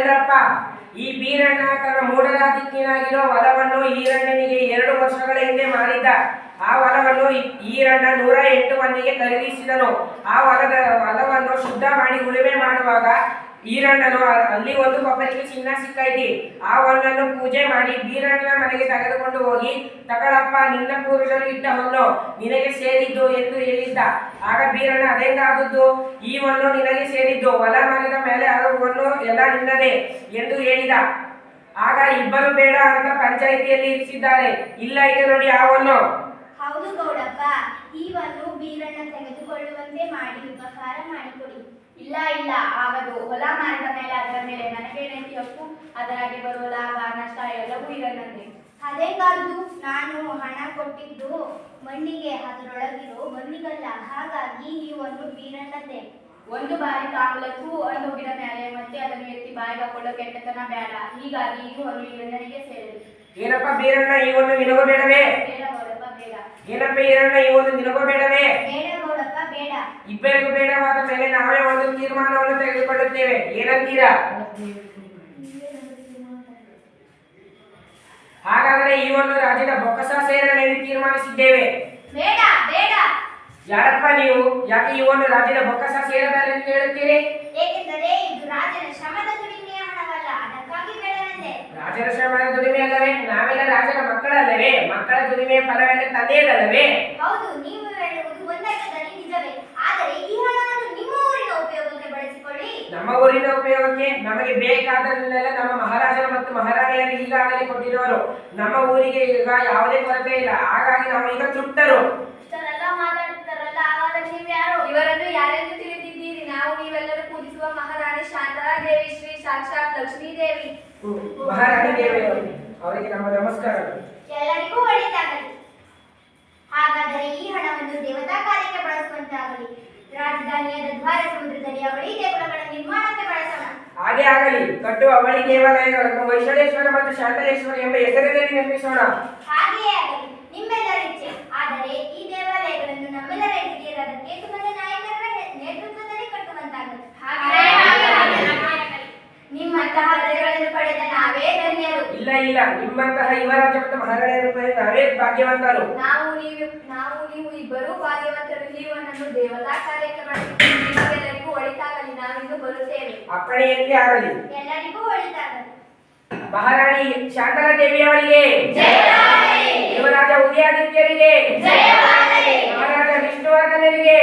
ಕೇಳ್ರಪ್ಪ. ಈ ಬೀರಣ್ಣ ತನ್ನ ಮೂಢರಾದಿತ್ಯನಾಗಿರೋ ಹೊಲವನ್ನು ಈರಣ್ಣನಿಗೆ 2 ವರ್ಷಗಳ ಹಿಂದೆ ಮಾರಿದ್ದ. ಆ ಹೊಲವನ್ನು ಈರಣ್ಣ 108 ಮಂದಿಗೆ ಖರೀದಿಸಿದನು. ಆ ಹೊಲವನ್ನು ಶುದ್ಧ ಮಾಡಿ ಉಳುಮೆ ಮಾಡುವಾಗ ಈರಣ್ಣನು ಅಲ್ಲಿ ಒಂದು ಕೊಪ್ಪರಿಗೆ ಚಿನ್ನ ಸಿಕ್ಕೈತಿ. ಆ ಹೊನ್ನನ್ನು ಪೂಜೆ ಮಾಡಿ ಬೀರಣ್ಣನ ಮನೆಗೆ ತೆಗೆದುಕೊಂಡು ಹೋಗಿ, ತಗಳಪ್ಪ, ನಿನ್ನ ಪೂರ್ವಜರು ಇಟ್ಟ ಹೊನ್ನು ನಿನಗೆ ಸೇರಿದ್ದು ಎಂದು ಹೇಳಿದ್ದ. ಆಗ ಬೀರಣ್ಣ, ಅದೆಂಗಾದದ್ದು? ಈ ಹೊನ್ನು ನಿನಗೆ ಸೇರಿದ್ದು, ಹೊಲ ಮಾರಿದ ಮೇಲೆ ಅದು ಹೊನ್ನು ಎಲ್ಲ ನಿನ್ನದೇ ಎಂದು ಹೇಳಿದ. ಆಗ ಇಬ್ಬರು ಬೇಡ ಅಂತ ಪಂಚಾಯಿತಿಯಲ್ಲಿ ಇರಿಸಿದ್ದಾರೆ. ಇಲ್ಲ, ಇದೆ ನೋಡಿ ಆ ಹೊನ್ನು. ಹೌದು ಗೌಡಪ್ಪ, ಈ ಹೊನ್ನು ಬೀರಣ್ಣ ತೆಗೆದುಕೊಳ್ಳುವಂತೆ ಮಾಡಿ ಉಪಕಾರ ಮಾಡಿಕೊಡಿ. ಇಲ್ಲ ಇಲ್ಲ, ಆಗದು. ಹೊಲ ಮಾರಿದ ಮೇಲೆ ಅದರ ಮೇಲೆ ನನಗೇನೈತಿ ಹಕ್ಕು? ಅದರಾಗೆ ಬರುವ ಲಾಭ ನಷ್ಟ ಎಲ್ಲವೂ ಇರನ್ನಂತೆ. ಅದೇಗಾದುದು? ನಾನು ಹಣ ಕೊಟ್ಟಿದ್ದು ಮಣ್ಣಿಗೆ, ಅದರೊಳಗಿರೋ ಮಣ್ಣಿಗಲ್ಲ. ಹಾಗಾಗಿ ಈ ಹೊನ್ನು ಬೀರಣ್ಣದ್ದೇ. ಒಂದು ಬಾರಿ ತಾಂಬಲಕ್ಕೂ ಹೋಗಿದ ಮೇಲೆ ಮತ್ತೆ ಅದನ್ನು ಎತ್ತಿ ಬಾಯಿಗೆ ಹಾಕೊಳ್ಳೋ ಕೆಟ್ಟತನ ಬೇಡ. ಹೀಗಾಗಿ ಈ ಹೊನ್ನು ಈರಣ್ಣನಿಗೆ ಸೇರಿದೆ. ಏನಪ್ಪ ಬೀರಣ್ಣ, ಈ ಹೊನ್ನು ನಿನಗೂ ಬೇಡವೇ? ಬೇಡ ಗೌಡಪ್ಪ, ಬೇಡ. ಏನಪ್ಪ ಈರಣ್ಣ, ಈ ಹೊನ್ನು ನಿನಗೂ ಬೇಡವೇ? ಬೇಡ ಗೌಡಪ್ಪ, ಬೇಡ. ಇಬ್ಬರಿಗೂ ಬೇಡವಾದ ಮೇಲೆ ನಾವೇ ಒಂದು ತೀರ್ಮಾನವನ್ನು ತೆಗೆದುಕೊಳ್ಳುತ್ತೇವೆ. ಏನಂತೀರಾ? ಹಾಗಾದರೆ ಈ ಒಂದು ರಾಜ್ಯದ ಬೊಕ್ಕಸ ಸೇರಲು ತೀರ್ಮಾನಿಸಿದ್ದೇವೆ. ಬೇಡ ಬೇಡ. ಯಾರಪ್ಪ ನೀವು? ಯಾಕೆ ಈ ಒಂದು ರಾಜ್ಯದ ಬೊಕ್ಕಸ ಸೇರಬಾರದು ಹೇಳುತ್ತೀರಿ? ಏಕೆಂದರೆ ಇದು ರಾಜನ ಶ್ರಮದ ದುಡಿಮೆಯ ಹಣವಲ್ಲ, ಅದಕ್ಕಾಗಿ ಬೇಡವೆಂದೆ. ರಾಜನ ಶ್ರಮದ ದುಡಿಮೆ ಅಲ್ಲವೇ? ನಾವೆಲ್ಲ ರಾಜನ ಮಕ್ಕಳಲ್ಲವೇ? ಮಕ್ಕಳ ದುಡಿಮೆಯ ಫಲವೆಲ್ಲ ತಂದೆಯದಲ್ಲವೇ? ಹೌದು, ನೀವು ಹೇಳುವುದು ಒಂದರ್ಥದಲ್ಲಿ ನಿಜವೇ. ಆದರೆ ಈ ಹಣವನ್ನು ನಿಮ್ಮ ಊರಿನ ಉಪಯೋಗಕ್ಕೆ ಬಳಸಿಕೊಳ್ಳಿ. ನಮ್ಮ ಊರಿನ ಉಪಯೋಗಕ್ಕೆ ನಮಗೆ ಬೇಕಾದನ್ನೆಲ್ಲ ನಮ್ಮ ಮಹಾರಾಜರು ಮತ್ತು ಮಹಾರಾಣಿಯರು ಈಗಾಗಲೇ ಕೊಟ್ಟಿರುವರು. ನಮ್ಮ ಊರಿಗೆ ಈಗ ಯಾವುದೇ ಕೊರತೆ ಇಲ್ಲ. ಹಾಗಾಗಿ ನಾವು ಈಗ ತೃಪ್ತರು. ಇಷ್ಟರೆಲ್ಲ ಮಾತಾಡ್ತಾರಲ್ಲ, ಹಾಗಾದರೆ ನೀವು ಯಾರು? ಇವರನ್ನು ಯಾರೆಂದು ತಿಳಿದಿದ್ದೀರಿ? ನಾವು ನೀವೆಲ್ಲರೂ ಪೂಜಿಸುವ ಮಹಾರಾಣಿ ಶಾಂತಲಾದೇವಿ, ಶ್ರೀ ಸಾಕ್ಷಾತ್ ಲಕ್ಷ್ಮೀ ದೇವಿ. ಮಹಾರಾಣಿ ದೇವಿ ಅವರಿಗೆ ನಮ್ಮ ನಮಸ್ಕಾರಗಳು. ಎಲ್ಲರಿಗೂ ಒಳ್ಳೆಯದಾಗಲಿ. ಹಾಗಾದರೆ ಈ ಹಣವನ್ನು ದೇವತಾ ಕಾರ್ಯಕ್ಕೆ ಬಳಸುವಂತಾಗಲಿ. ರಾಜಧಾನಿಯಾದ ದ್ವಾರ ಸಮುದ್ರದಲ್ಲಿ ಅವಳಿ ದೇಗುಲಗಳ ನಿರ್ಮಾಣಕ್ಕೆ ಬಳಸೋಣ. ಹಾಗೆ ಆಗಲಿ. ಕಟ್ಟುವ ಅವಳಿ ದೇವಾಲಯಗಳನ್ನು ವೈಶಾಲೇಶ್ವರ ಮತ್ತು ಶಾಂತಲೇಶ್ವರ ಎಂಬ ಹೆಸರಿನಲ್ಲಿ ನಿರ್ಮಿಸೋಣ. ಹಾಗೆಯೇ ಆಗಲಿ, ನಿಮ್ಮೆಲ್ಲರ ಇಚ್ಛೆ. ಆದರೆ ಈ ದೇವಾಲಯಗಳನ್ನು ನಮ್ಮೆಲ್ಲರ ಹಿರಿಯರಾದ ಕೇತುಮಲ್ಲ ನಾಯಕರ ನೇತೃತ್ವದಲ್ಲಿ ಕಟ್ಟುವಂತಾಗಲಿ. ನಿಮ್ಮಂತಹ ಪ್ರಜೆಗಳನ್ನು ಪಡೆದ ನಾವೇ ಧನ್ಯರು. ಇಲ್ಲ ಇಲ್ಲ, ನಿಮ್ಮಂತಹ ಯುವರಾಜ ಮತ್ತು ಮಹಾರಾಣಿಯರು ನಾವೇ ಭಾಗ್ಯವಂತರು. ನಾವು ನೀವು ಇಬ್ಬರೂ ಭಾಗ್ಯವಂತರು. ಜೀವನನ್ನು ದೇವತಾ ಕಾರ್ಯಕ್ಕೆ ಬಳಸಿಕೊಳ್ಳರಿಗೂ ಒಳಿತಾಗಲಿ. ನಾವಿಂದು ಬರುತ್ತೇವೆ. ಅಪ್ಪಣೆಯಂತೆ ಆಗಲಿ. ಎಲ್ಲರಿಗೂ ಒಳಿತಾಗಲಿ. ಮಹಾರಾಣಿ ಶಾಂತಲಾ ದೇವಿಯವರಿಗೆ, ಯುವರಾಜ ಉದಯಾದಿತ್ಯರಿಗೆ, ಮಹಾರಾಜ ವಿಷ್ಣುವರ್ಧನರಿಗೆ,